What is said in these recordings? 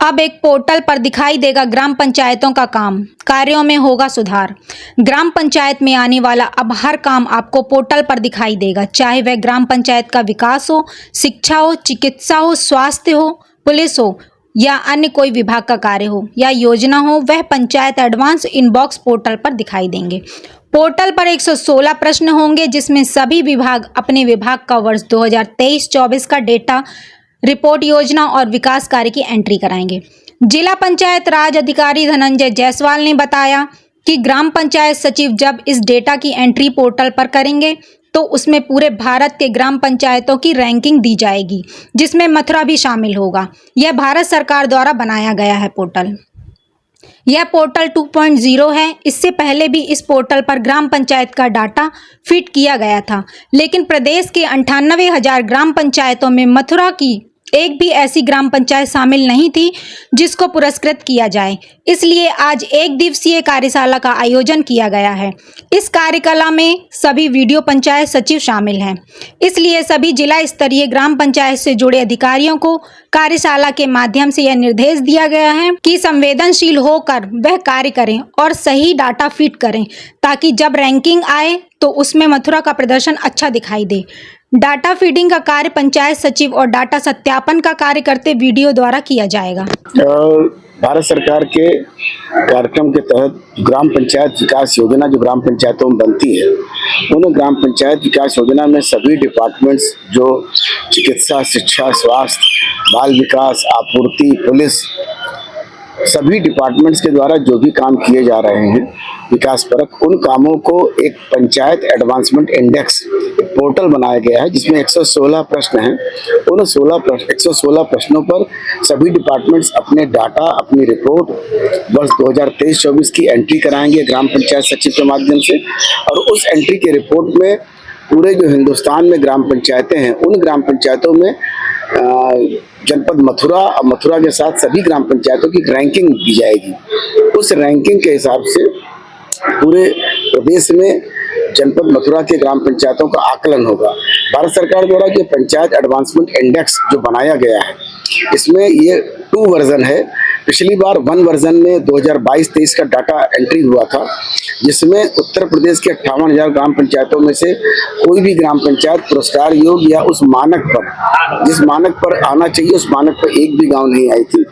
अब एक पोर्टल पर दिखाई देगा ग्राम पंचायतों का काम, कार्यों में होगा सुधार। ग्राम पंचायत में आने वाला अब हर काम आपको पोर्टल पर दिखाई देगा, चाहे वह ग्राम पंचायत का विकास हो, शिक्षा हो, चिकित्सा हो, स्वास्थ्य हो, पुलिस हो या अन्य कोई विभाग का कार्य हो या योजना हो, वह पंचायत एडवांस इनबॉक्स पोर्टल पर दिखाई देंगे। पोर्टल पर 116 प्रश्न होंगे जिसमें सभी विभाग अपने विभाग का वर्ष 2023-24 का डेटा, रिपोर्ट, योजना और विकास कार्य की एंट्री कराएंगे। जिला पंचायत राज अधिकारी धनंजय जायसवाल ने बताया कि ग्राम पंचायत सचिव जब इस डेटा की एंट्री पोर्टल पर करेंगे तो उसमें पूरे भारत के ग्राम पंचायतों की रैंकिंग दी जाएगी, जिसमें मथुरा भी शामिल होगा। यह भारत सरकार द्वारा बनाया गया है पोर्टल। यह पोर्टल 2.0 है। इससे पहले भी इस पोर्टल पर ग्राम पंचायत का डाटा फीड किया गया था, लेकिन प्रदेश के 98,000 ग्राम पंचायतों में मथुरा की एक भी ऐसी ग्राम पंचायत शामिल नहीं थी जिसको पुरस्कृत किया जाए। इसलिए आज एक दिवसीय कार्यशाला का आयोजन किया गया है। इस कार्यशाला में सभी वीडियो पंचायत सचिव शामिल हैं। इसलिए सभी जिला स्तरीय ग्राम पंचायत से जुड़े अधिकारियों को कार्यशाला के माध्यम से यह निर्देश दिया गया है कि संवेदनशील होकर वह कार्य करें और सही डाटा फीड करें, ताकि जब रैंकिंग आए तो उसमें मथुरा का प्रदर्शन अच्छा दिखाई दे। डाटा फीडिंग का कार्य पंचायत सचिव और डाटा सत्यापन का कार्य करते वीडियो द्वारा किया जाएगा। भारत सरकार के कार्यक्रम के तहत ग्राम पंचायत विकास योजना जो ग्राम पंचायतों में बनती है, उन ग्राम पंचायत विकास योजना में सभी डिपार्टमेंट्स जो चिकित्सा, शिक्षा, स्वास्थ्य, बाल विकास, आपूर्ति, पुलिस, सभी डिपार्टमेंट्स के द्वारा जो भी काम किए जा रहे हैं विकास परक, उन कामों को एक पंचायत एडवांसमेंट इंडेक्स पोर्टल बनाया गया है जिसमें 116 प्रश्न हैं। उन 116 प्रश्नों पर सभी डिपार्टमेंट्स अपने डाटा, अपनी रिपोर्ट वर्ष 2023-24 की एंट्री कराएंगे ग्राम पंचायत सचिव के माध्यम से, और उस एंट्री के रिपोर्ट में पूरे जो हिंदुस्तान में ग्राम पंचायतें हैं उन ग्राम पंचायतों में जनपद मथुरा और मथुरा के साथ सभी ग्राम पंचायतों की रैंकिंग दी जाएगी। उस रैंकिंग के हिसाब से पूरे प्रदेश में जनपद मथुरा के ग्राम पंचायतों का आकलन होगा। भारत सरकार द्वारा जो पंचायत एडवांसमेंट इंडेक्स जो बनाया गया है, इसमें ये 2 वर्जन है। पिछली बार 1 वर्जन में 2022-23 का डाटा एंट्री हुआ था, जिसमें उत्तर प्रदेश के 58,000 ग्राम पंचायतों में से कोई भी ग्राम पंचायत पुरस्कार योग या उस मानक पर, जिस मानक पर आना चाहिए उस मानक पर एक भी गांव नहीं आई थी।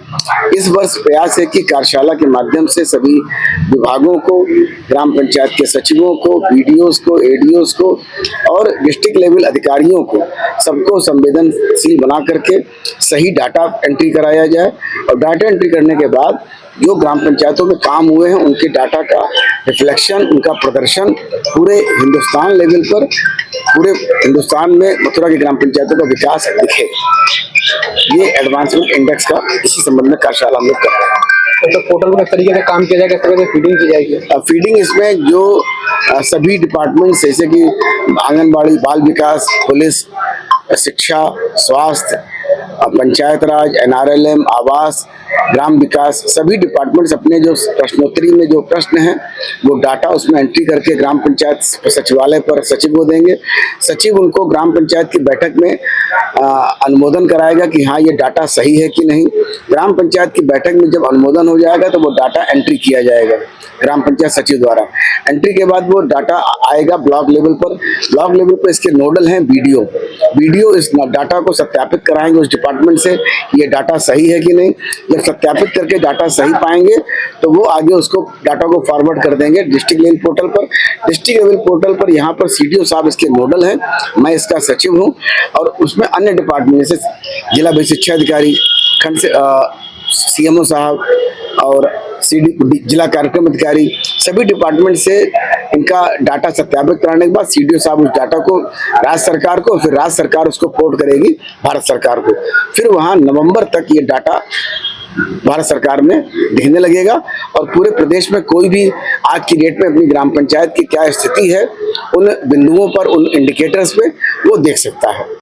इस वर्ष प्रयास है कि कार्यशाला के माध्यम से सभी विभागों को, ग्राम पंचायत के सचिवों को, बीडीओस को, एडीओस को और डिस्ट्रिक्ट लेवल अधिकारियों को, सबको संवेदनशील बना करके सही डाटा एंट्री कराया जाए, और डाटा एंट्री करने के बाद जो ग्राम पंचायतों में काम हुए हैं उनके डाटा का रिफ्लेक्शन, उनका प्रदर्शन पूरे हिंदुस्तान लेवल पर, पूरे हिंदुस्तान में मथुरा की ग्राम पंचायतों का विकास दिखे। ये एडवांसमेंट इंडेक्स का इसी संबंध में कार्यशाला हम लोग कर रहे हैं। तो पोर्टल में किस तरीके से काम किया जाएगा, किस तरह से फीडिंग की जाएगी? फीडिंग इसमें जो सभी डिपार्टमेंट्स जैसे कि आंगनबाड़ी, बाल विकास, पुलिस, शिक्षा, स्वास्थ्य, पंचायत राज, NRLM, आवास, ग्राम विकास, सभी डिपार्टमेंट्स अपने जो प्रश्नोत्तरी में जो प्रश्न हैं वो डाटा उसमें एंट्री करके ग्राम पंचायत सचिवालय पर सचिव को देंगे। सचिव उनको ग्राम पंचायत की बैठक में अनुमोदन कराएगा कि हाँ ये डाटा सही है कि नहीं। ग्राम पंचायत की बैठक में जब अनुमोदन हो जाएगा तो वो डाटा एंट्री किया जाएगा ग्राम पंचायत सचिव द्वारा। एंट्री के बाद वो डाटा आएगा ब्लॉक लेवल पर। ब्लॉक लेवल पर इसके नोडल हैं बीडीओ इस डाटा को सत्यापित कराएंगे उस डिपार्टमेंट से ये डाटा सही है कि नहीं। जब सत्यापित करके डाटा सही पाएंगे तो वो आगे उसको डाटा को फॉरवर्ड कर देंगे डिस्ट्रिक्ट लेवल पोर्टल पर। डिस्ट्रिक्ट लेवल पोर्टल पर यहाँ पर सीडीओ साहब इसके नोडल हैं, मैं इसका सचिव हूँ, और उसमें अन्य डिपार्टमेंट जैसे जिला विशेष शिक्षा अधिकारी, खंड से CMO साहब और जिला कार्यक्रम अधिकारी, सभी डिपार्टमेंट से इनका डाटा सत्यापित कराने के बाद सीडीओ साहब उस डाटा को राज्य सरकार को, फिर राज्य सरकार उसको पोर्ट करेगी भारत सरकार को। फिर वहाँ नवंबर तक ये डाटा भारत सरकार में दिखने लगेगा, और पूरे प्रदेश में कोई भी आज की डेट में अपनी ग्राम पंचायत की क्या स्थिति है उन बिंदुओं पर, उन इंडिकेटर्स पे वो देख सकता है।